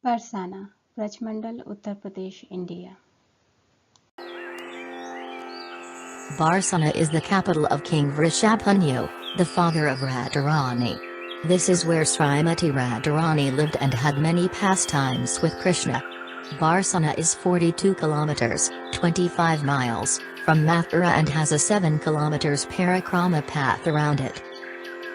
Barsana, Rajmandal, Uttar Pradesh, India. Barsana is the capital of King Vrishabhanu, the father of Radharani. This is where Srimati Radharani lived and had many pastimes with Krishna. Barsana is 42 kilometers, 25 miles, from Mathura and has a 7 kilometers parikrama path around it.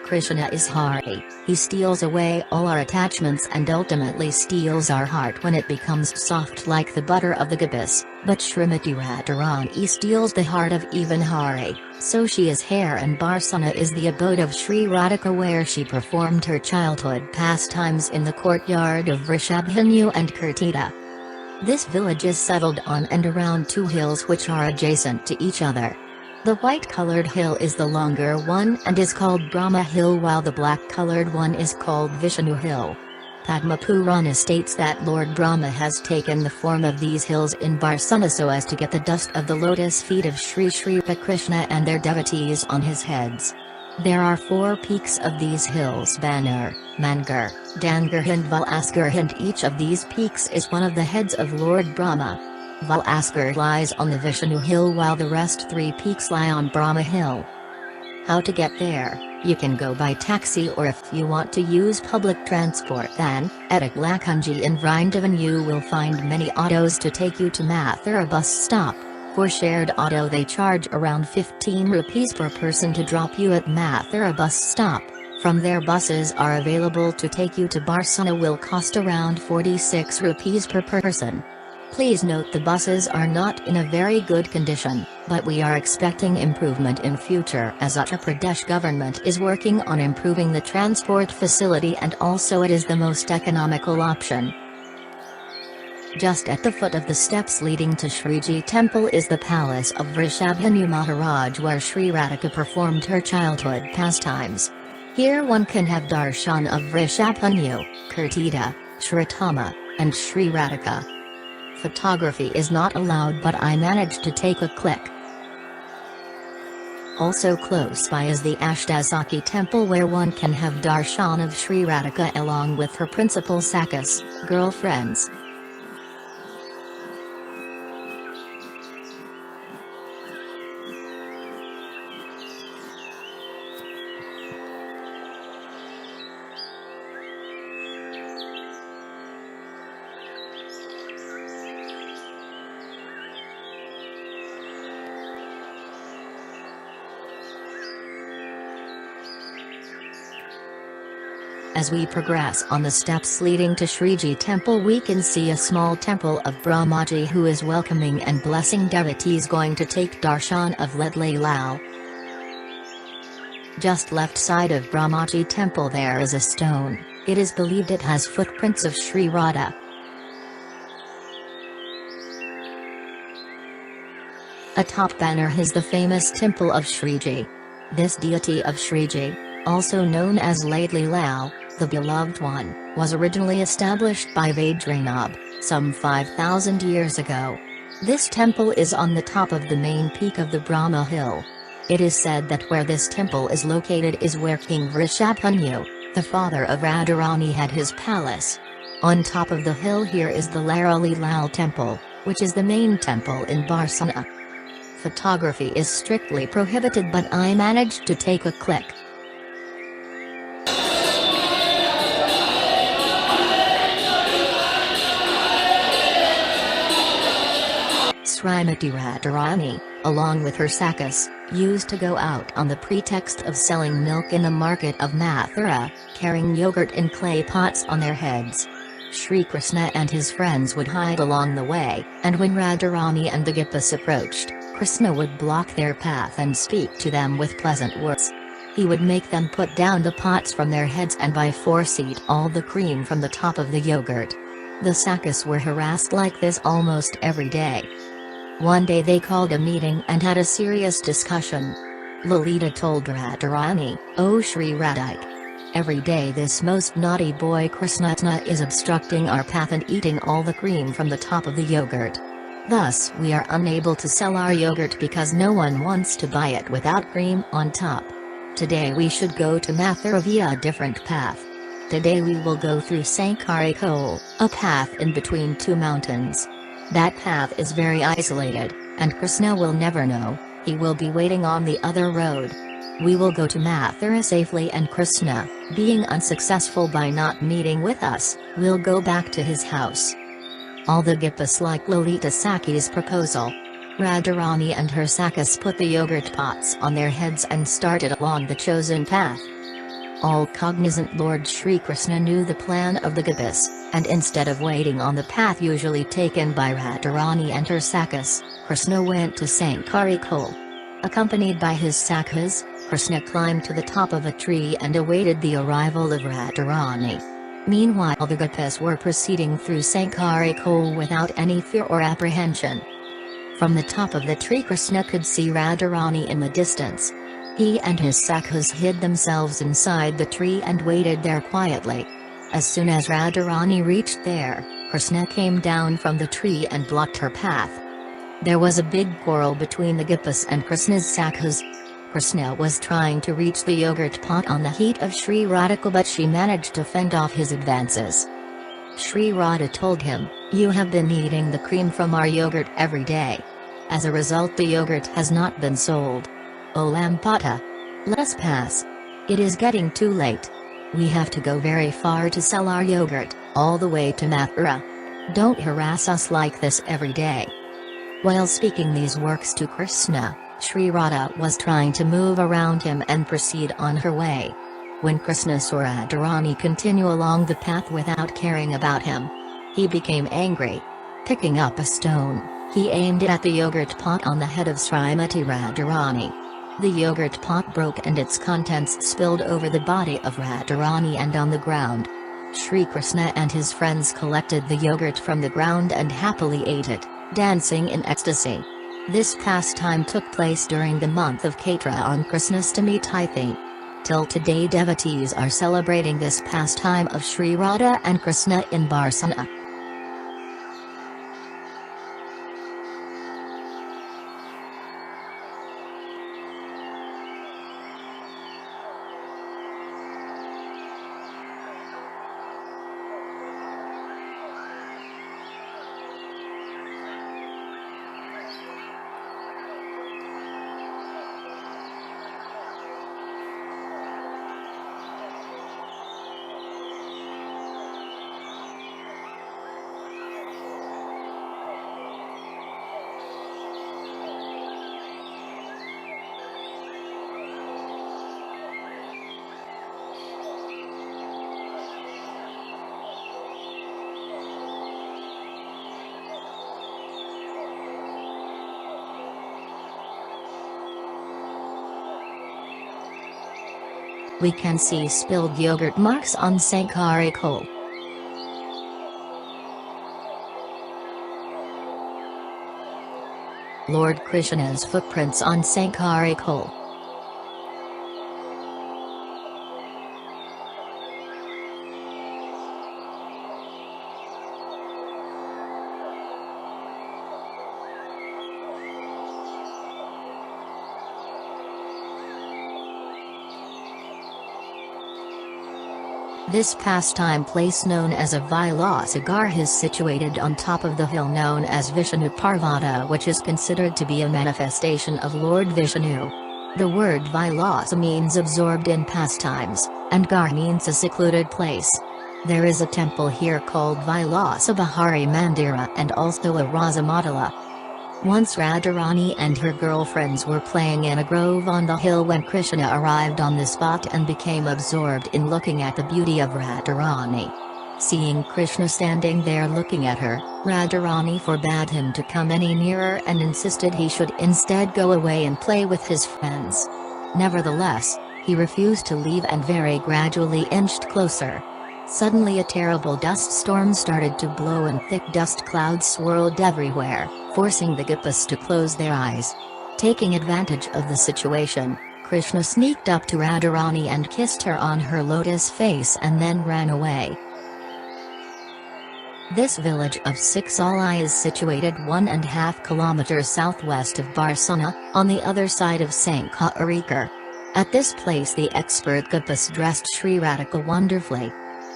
Krishna is Hari, he steals away all our attachments and ultimately steals our heart when it becomes soft like the butter of the gopis, but Srimati Radharani steals the heart of even Hari, so she is here and Barsana is the abode of Sri Radhe where she performed her childhood pastimes in the courtyard of Vrishabhanu and Kuti. This village is settled on and around two hills which are adjacent to each other. The white-colored hill is the longer one and is called Brahma Hill while the black-colored one is called Vishnu Hill. Padma Purana states that Lord Brahma has taken the form of these hills in Barsana so as to get the dust of the lotus feet of Sri Krishna and their devotees on his heads. There are 4 peaks of these hills: Banner, Mangar, Dangar and Vilasa Garh, and each of these peaks is one of the heads of Lord Brahma. Vilasa Garh lies on the Vishnu Hill while the rest 3 peaks lie on Brahma Hill. How to get there? You can go by taxi, or if you want to use public transport then, at Aklakunji in Vrindavan you will find many autos to take you to Mathura bus stop. For shared auto they charge around 15 rupees per person to drop you at Mathura bus stop. From there buses are available to take you to Barsana will cost around 46 rupees per person. Please note the buses are not in a very good condition, but we are expecting improvement in future as Uttar Pradesh government is working on improving the transport facility and also it is the most economical option. Just at the foot of the steps leading to Shriji Temple is the palace of Vrishabhanu Maharaj where Sri Radhe performed her childhood pastimes. Here one can have darshan of Vrishabhanu, Kirtida, Shritama, and Sri Radhe. Photography is not allowed but I managed to take a click. Also close by is the Ashtasakhi Temple where one can have darshan of Sri Radhe along with her principal Sakhis, girlfriends. As we progress on the steps leading to Shriji Temple we can see a small temple of Brahmaji who is welcoming and blessing devotees going to take darshan of Larily-Lal. Just left side of Brahmaji Temple there is a stone, it is believed it has footprints of Sri Radhe. Atop banner is the famous temple of Shriji. This deity of Shriji, also known as Larily-Lal, the beloved one, was originally established by Vajrayana, some 5,000 years ago. This temple is on the top of the main peak of the Brahma Hill. It is said that where this temple is located is where King Vrishabhanu, the father of Radharani, had his palace. On top of the hill here is the Larily-Lal temple, which is the main temple in Barsana. Photography is strictly prohibited but I managed to take a click. Srimati Radharani, along with her Sakhis, used to go out on the pretext of selling milk in the market of Mathura, carrying yogurt in clay pots on their heads. Sri Krishna and his friends would hide along the way, and when Radharani and the gopis approached, Krishna would block their path and speak to them with pleasant words. He would make them put down the pots from their heads and by force eat all the cream from the top of the yogurt. The Sakhis were harassed like this almost every day. One day they called a meeting and had a serious discussion. Lalita told Radharani, "Oh Sri Radhe, every day this most naughty boy Krishna is obstructing our path and eating all the cream from the top of the yogurt. Thus we are unable to sell our yogurt because no one wants to buy it without cream on top. Today we should go to Mathura via a different path. Today we will go through Sankhari Khole, a path in between two mountains. That path is very isolated, and Krishna will never know. He will be waiting on the other road. We will go to Mathura safely, and Krishna, being unsuccessful by not meeting with us, will go back to his house. All the gopis like Lalita Sakhi's proposal. Radharani and her Sakhis put the yogurt pots on their heads and started along the chosen path. All cognizant Lord Shri Krishna knew the plan of the gopis, and instead of waiting on the path usually taken by Radharani and her Sakhis, Krishna went to Sankhari Khole. Accompanied by his Sakhis, Krishna climbed to the top of a tree and awaited the arrival of Radharani. Meanwhile the gopis were proceeding through Sankhari Khole without any fear or apprehension. From the top of the tree Krishna could see Radharani in the distance. He and his Sakhis hid themselves inside the tree and waited there quietly. As soon as Radharani reached there, Krishna came down from the tree and blocked her path. There was a big quarrel between the gopis and Krishna's Sakhis. Krishna was trying to reach the yogurt pot on the heat of Sri Radhe, but she managed to fend off his advances. Sri Radhe told him, "You have been eating the cream from our yogurt every day. As a result the yogurt has not been sold. O Lampata, let us pass. It is getting too late. We have to go very far to sell our yogurt, all the way to Mathura. Don't harass us like this every day." While speaking these words to Krishna, Sri Radha was trying to move around him and proceed on her way. When Krishna saw Radharani continue along the path without caring about him, he became angry. Picking up a stone, he aimed it at the yogurt pot on the head of Srimati Radharani. The yogurt pot broke and its contents spilled over the body of Radharani and on the ground. Sri Krishna and his friends collected the yogurt from the ground and happily ate it, dancing in ecstasy. This pastime took place during the month of Citra on Krishnastami Tithi. Till today devotees are celebrating this pastime of Sri Radha and Krishna in Barsana. We can see spilled yogurt marks on Sankhari Khole. Lord Krishna's footprints on Sankhari Khole. This pastime place known as a Vilasa Garh is situated on top of the hill known as Vishnu Parvata, which is considered to be a manifestation of Lord Vishnu. The word Vilasa means absorbed in pastimes, and Garh means a secluded place. There is a temple here called Vilasa Bihari Mandira and also a Raja Mandala. Once Radharani and her girlfriends were playing in a grove on the hill when Krishna arrived on the spot and became absorbed in looking at the beauty of Radharani. Seeing Krishna standing there looking at her, Radharani forbade him to come any nearer and insisted he should instead go away and play with his friends. Nevertheless, he refused to leave and very gradually inched closer. Suddenly a terrible dust storm started to blow and thick dust clouds swirled everywhere, forcing the gopis to close their eyes. Taking advantage of the situation, Krishna sneaked up to Radharani and kissed her on her lotus face and then ran away. This village of Ciksauli is situated 1.5 kilometers southwest of Barsana, on the other side of Sankhari Khole. At this place the expert gopis dressed Sri Radhe wonderfully.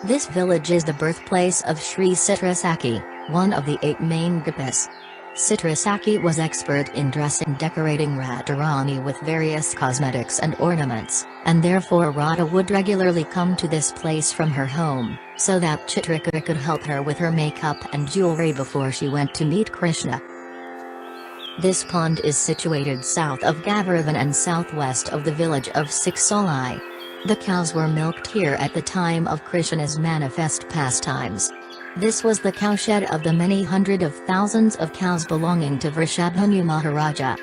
This village is the birthplace of Sri Citrasakhi, one of the 8 main gopis. Citrasakhi was expert in dressing decorating Radharani with various cosmetics and ornaments, and therefore Radha would regularly come to this place from her home, so that Chitrika could help her with her makeup and jewelry before she went to meet Krishna. This pond is situated south of Gahvaravan and southwest of the village of Ciksauli. The cows were milked here at the time of Krishna's manifest pastimes. This was the cowshed of the many hundred of thousands of cows belonging to Vrishabhanu Maharaja.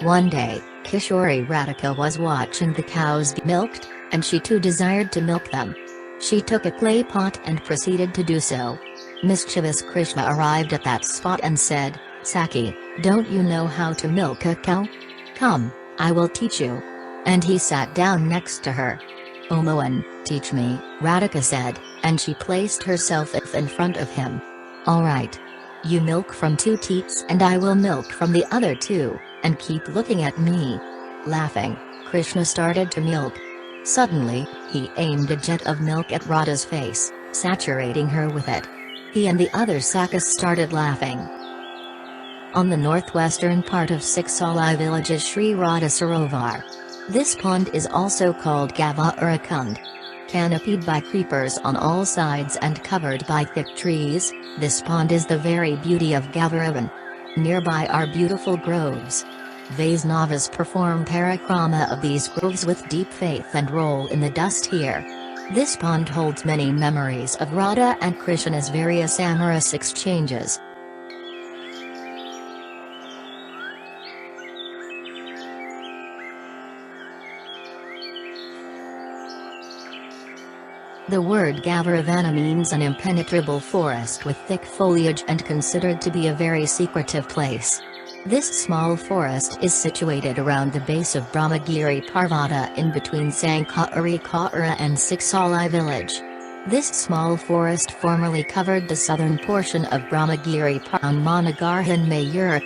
One day, Kishori Radhika was watching the cows be milked, and she too desired to milk them. She took a clay pot and proceeded to do so. Mischievous Krishna arrived at that spot and said, "Sakhi, don't you know how to milk a cow? Come, I will teach you." And he sat down next to her. "O Mohan, teach me," Radhika said, and she placed herself in front of him. "All right. You milk from 2 teats and I will milk from the other 2, and keep looking at me." Laughing, Krishna started to milk. Suddenly, he aimed a jet of milk at Radha's face, saturating her with it. He and the other Sakhis started laughing. On the northwestern part of Ciksauli village is Sri Radhe Sarovar. This pond is also called Gahvaravan Kund. Canopied by creepers on all sides and covered by thick trees, this pond is the very beauty of Gahvaravan. Nearby are beautiful groves. Vaisnavas perform parikrama of these groves with deep faith and roll in the dust here. This pond holds many memories of Radha and Krishna's various amorous exchanges. The word Gahvaravana means an impenetrable forest with thick foliage and considered to be a very secretive place. This small forest is situated around the base of Brahmagiri Parvata in between Sankhari Khole and Ciksauli village. This small forest formerly covered the southern portion of Brahmagiri Parvata, Mana Garh and Mayur.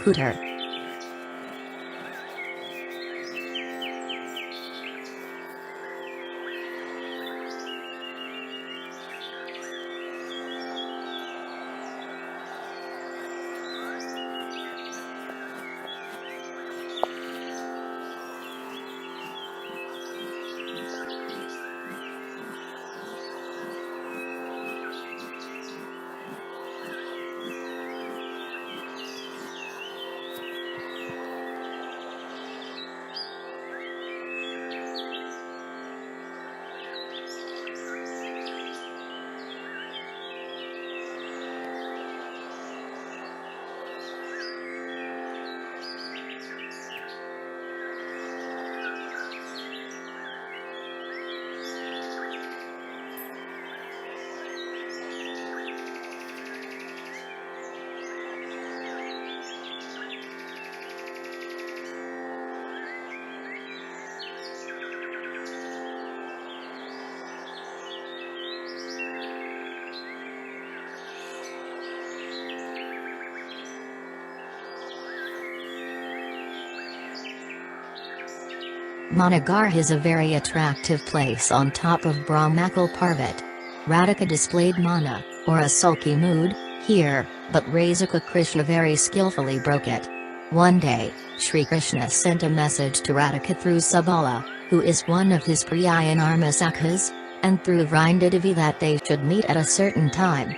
Mana Garh is a very attractive place on top of Brahmakal Parvat. Radhika displayed mana, or a sulky mood, here, but Razika Krishna very skillfully broke it. One day, Sri Krishna sent a message to Radhika through Subala, who is one of his Priyanarma Sakhas, and through Vrindadevi that they should meet at a certain time.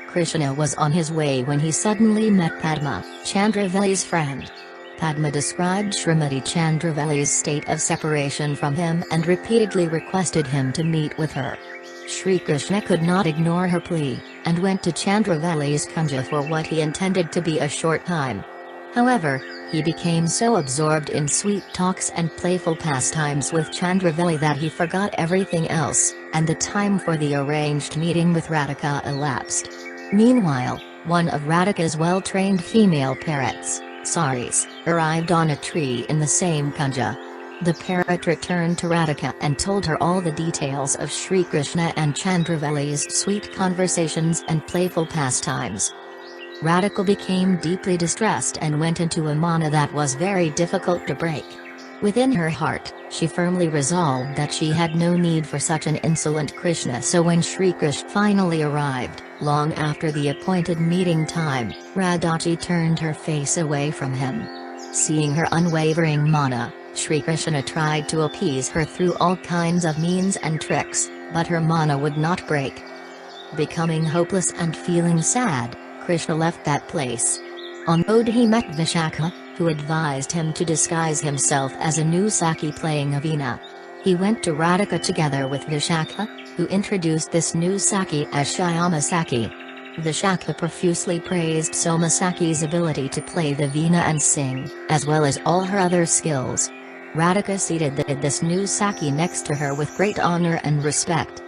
Krishna was on his way when he suddenly met Padma, Chandravali's friend. Padma described Srimati Chandravali's state of separation from him and repeatedly requested him to meet with her. Sri Krishna could not ignore her plea, and went to Chandravali's kunja for what he intended to be a short time. However, he became so absorbed in sweet talks and playful pastimes with Chandravali that he forgot everything else, and the time for the arranged meeting with Radhika elapsed. Meanwhile, one of Radhika's well-trained female parrots, Saris, arrived on a tree in the same kunja. The parrot returned to Radhika and told her all the details of Sri Krishna and Chandravali's sweet conversations and playful pastimes. Radhika became deeply distressed and went into a mana that was very difficult to break. Within her heart, she firmly resolved that she had no need for such an insolent Krishna. So when Sri Krishna finally arrived, long after the appointed meeting time, Radhaji turned her face away from him. Seeing her unwavering mana, Sri Krishna tried to appease her through all kinds of means and tricks, but her mana would not break. Becoming hopeless and feeling sad, Krishna left that place. On the road he met Vishakha, who advised him to disguise himself as a new Saki playing a veena. He went to Radhika together with Vishakha, who introduced this new Saki as Shyama Saki. Vishakha profusely praised Somasaki's ability to play the veena and sing, as well as all her other skills. Radhika seated this new Saki next to her with great honor and respect.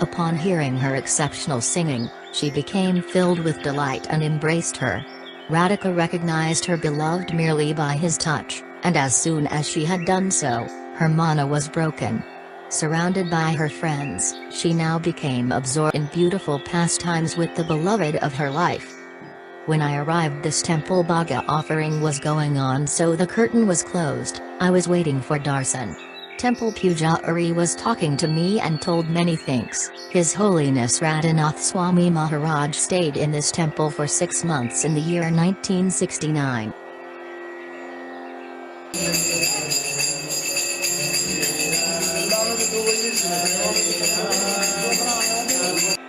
Upon hearing her exceptional singing, she became filled with delight and embraced her. Radhika recognized her beloved merely by his touch, and as soon as she had done so, her mana was broken. Surrounded by her friends, she now became absorbed in beautiful pastimes with the beloved of her life. When I arrived, this temple bhaga offering was going on, so the curtain was closed. I was waiting for Darsan. Temple Pujari was talking to me and told many things. His Holiness Radhanath Swami Maharaj stayed in this temple for 6 months in the year 1969.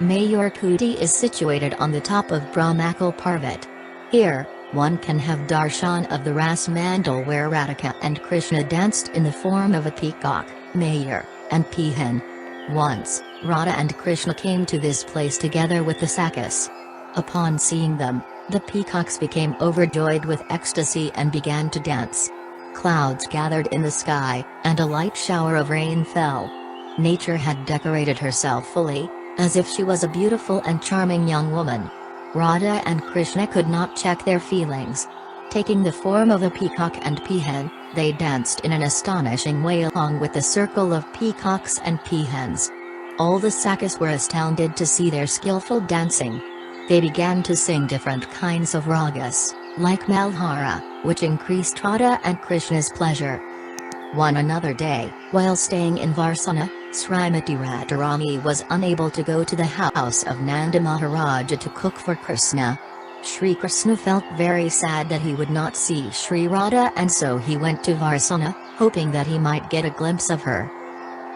Mayur Kuti is situated on the top of Brahmakal Parvat. Here, one can have darshan of the Ras Mandal where Radhika and Krishna danced in the form of a peacock, Mayur, and Peahen. Once, Radha and Krishna came to this place together with the Sakhis. Upon seeing them, the peacocks became overjoyed with ecstasy and began to dance. Clouds gathered in the sky, and a light shower of rain fell. Nature had decorated herself fully, as if she was a beautiful and charming young woman. Radha and Krishna could not check their feelings. Taking the form of a peacock and peahen, they danced in an astonishing way along with the circle of peacocks and peahens. All the Sakhis were astounded to see their skillful dancing. They began to sing different kinds of ragas, like Malhara, which increased Radha and Krishna's pleasure. One another day, while staying in Barsana, Srimati Radharani was unable to go to the house of Nanda Maharaja to cook for Krishna. Sri Krishna felt very sad that he would not see Sri Radha, and so he went to Barsana, hoping that he might get a glimpse of her.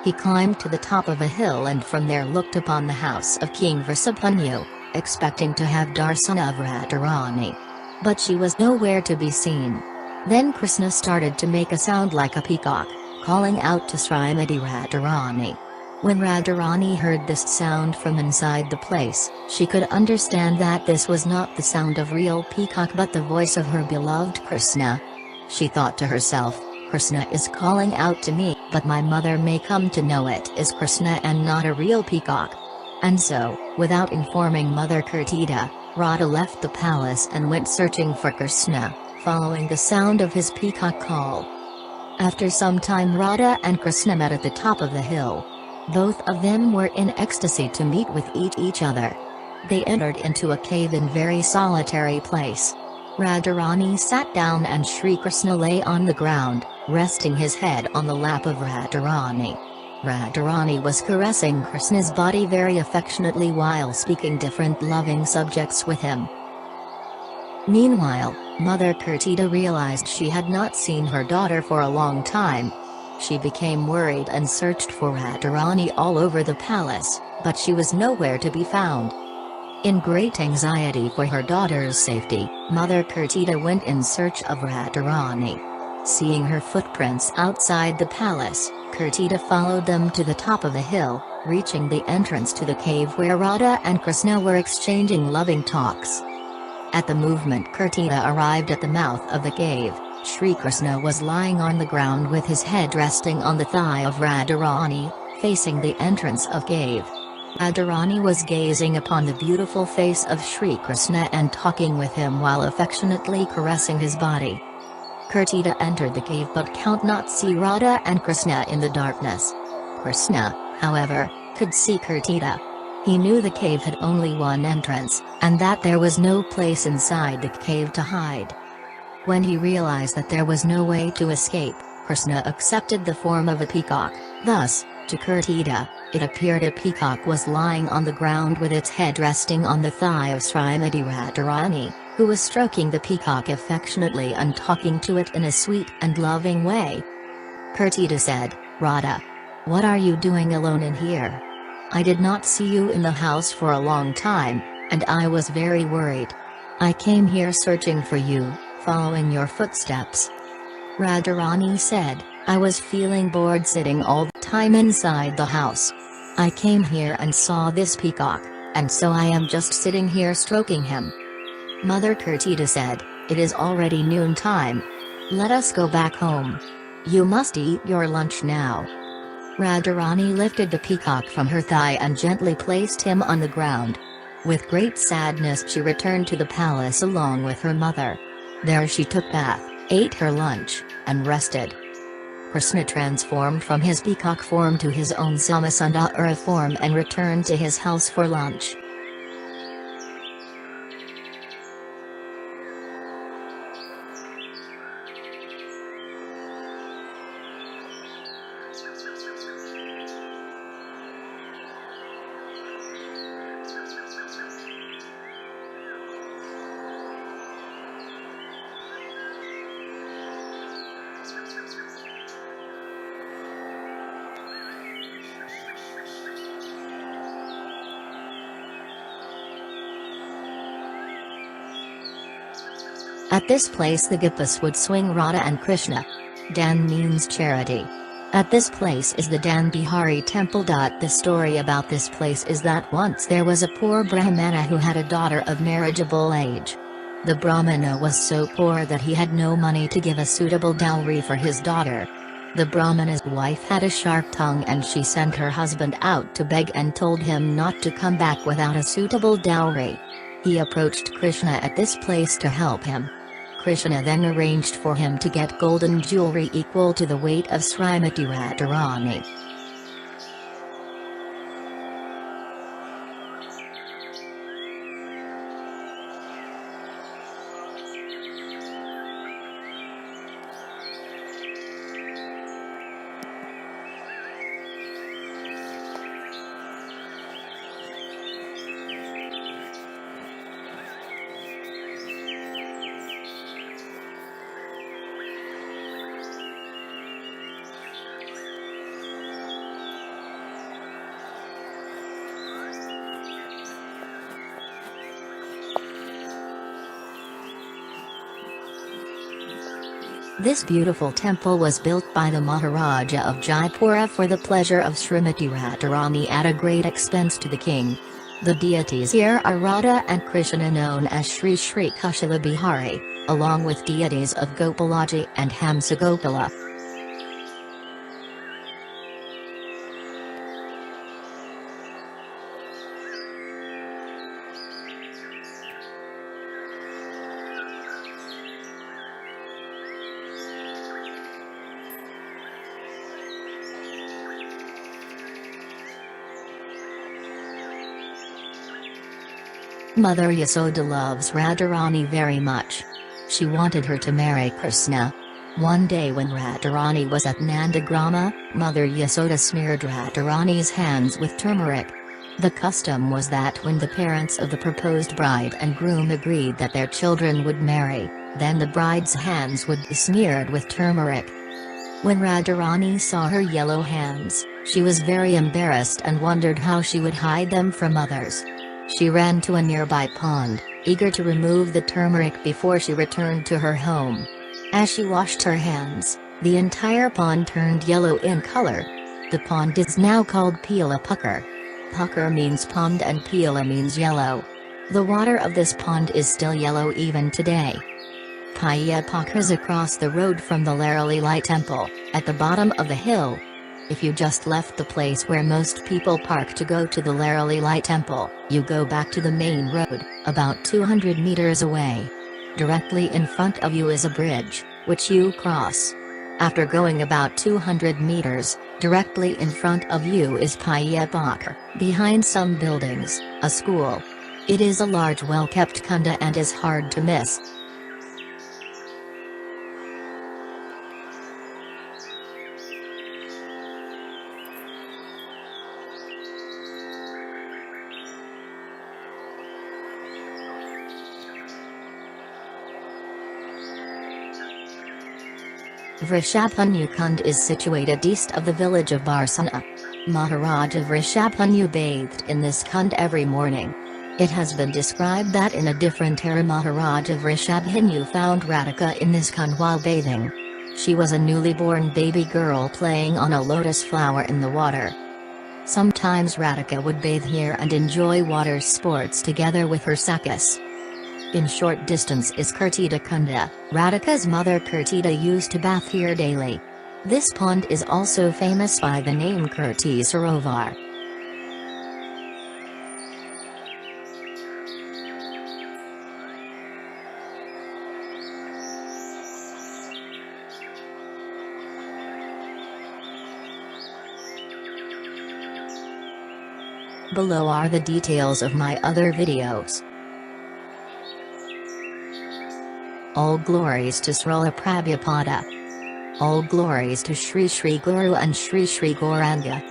He climbed to the top of a hill and from there looked upon the house of King Vrishabhanu, expecting to have darsana of Radharani. But she was nowhere to be seen. Then Krishna started to make a sound like a peacock, calling out to Srimati Radharani. When Radharani heard this sound from inside the place, she could understand that this was not the sound of real peacock but the voice of her beloved Krishna. She thought to herself, Krishna is calling out to me, but my mother may come to know it is Krishna and not a real peacock. And so, without informing Mother Kirtida, Radha left the palace and went searching for Krishna, following the sound of his peacock call. After some time Radha and Krishna met at the top of the hill. Both of them were in ecstasy to meet with each other. They entered into a cave in very solitary place. Radharani sat down and Sri Krishna lay on the ground, resting his head on the lap of Radharani. Radharani was caressing Krishna's body very affectionately while speaking different loving subjects with him. Meanwhile, Mother Kirtida realized she had not seen her daughter for a long time. She became worried and searched for Radharani all over the palace, but she was nowhere to be found. In great anxiety for her daughter's safety, Mother Kirtida went in search of Radharani. Seeing her footprints outside the palace, Kirtida followed them to the top of the hill, reaching the entrance to the cave where Radha and Krishna were exchanging loving talks. At the moment Kirtida arrived at the mouth of the cave, Sri Krishna was lying on the ground with his head resting on the thigh of Radharani, facing the entrance of cave. Radharani was gazing upon the beautiful face of Sri Krishna and talking with him while affectionately caressing his body. Kirtida entered the cave but could not see Radha and Krishna in the darkness. Krishna, however, could see Kirtida. He knew the cave had only one entrance, and that there was no place inside the cave to hide. When he realized that there was no way to escape, Krishna accepted the form of a peacock. Thus, to Kirtida, it appeared a peacock was lying on the ground with its head resting on the thigh of Srimati Radharani, who was stroking the peacock affectionately and talking to it in a sweet and loving way. Kirtida said, "Radha, what are you doing alone in here? I did not see you in the house for a long time, and I was very worried. I came here searching for you, following your footsteps." Radharani said, "I was feeling bored sitting all the time inside the house. I came here and saw this peacock, and so I am just sitting here stroking him." Mother Kirtida said, "It is already noon time. Let us go back home. You must eat your lunch now." Radharani lifted the peacock from her thigh and gently placed him on the ground. With great sadness she returned to the palace along with her mother. There she took bath, ate her lunch, and rested. Krishna transformed from his peacock form to his own Samasundara form and returned to his house for lunch. At this place the Gopis would swing Radha and Krishna. Dan means charity. At this place is the Dan Bihari Temple. The story about this place is that once there was a poor Brahmana who had a daughter of marriageable age. The Brahmana was so poor that he had no money to give a suitable dowry for his daughter. The Brahmana's wife had a sharp tongue and she sent her husband out to beg and told him not to come back without a suitable dowry. He approached Krishna at this place to help him. Krishna then arranged for him to get golden jewelry equal to the weight of Srimati Radharani. This beautiful temple was built by the Maharaja of Jaipur for the pleasure of Srimati Radharani at a great expense to the king. The deities here are Radha and Krishna known as Sri Sri Kushal Bihari, along with deities of Gopalaji and Hamsagopala. Mother Yasoda loves Radharani very much. She wanted her to marry Krishna. One day when Radharani was at Nandagrama, Mother Yasoda smeared Radharani's hands with turmeric. The custom was that when the parents of the proposed bride and groom agreed that their children would marry, then the bride's hands would be smeared with turmeric. When Radharani saw her yellow hands, she was very embarrassed and wondered how she would hide them from others. She ran to a nearby pond, eager to remove the turmeric before she returned to her home. As she washed her hands, the entire pond turned yellow in color. The pond is now called Pila Pukkar. Pukkar means pond and Pila means yellow. The water of this pond is still yellow even today. Paya Pukkar is across the road from the Larily-Lal temple, at the bottom of the hill. If you just left the place where most people park to go to the Larily-Lal temple, you go back to the main road, about 200 meters away. Directly in front of you is a bridge, which you cross. After going about 200 meters, directly in front of you is Paya Pukkar, behind some buildings, a school. It is a large well-kept kunda and is hard to miss. Vrishabhanu Kund is situated east of the village of Barsana. Maharaj of Vrishabhanu bathed in this Kund every morning. It has been described that in a different era Maharaj of Vrishabhanu found Radhika in this Kund while bathing. She was a newly born baby girl playing on a lotus flower in the water. Sometimes Radhika would bathe here and enjoy water sports together with her sakhis. In short distance is Kunda. Radhika's mother Kirtida used to bath here daily. This pond is also famous by the name Radha Sarovar. Below are the details of my other videos. All glories to Srila Prabhupada. All glories to Sri Guru and Sri Gauranga.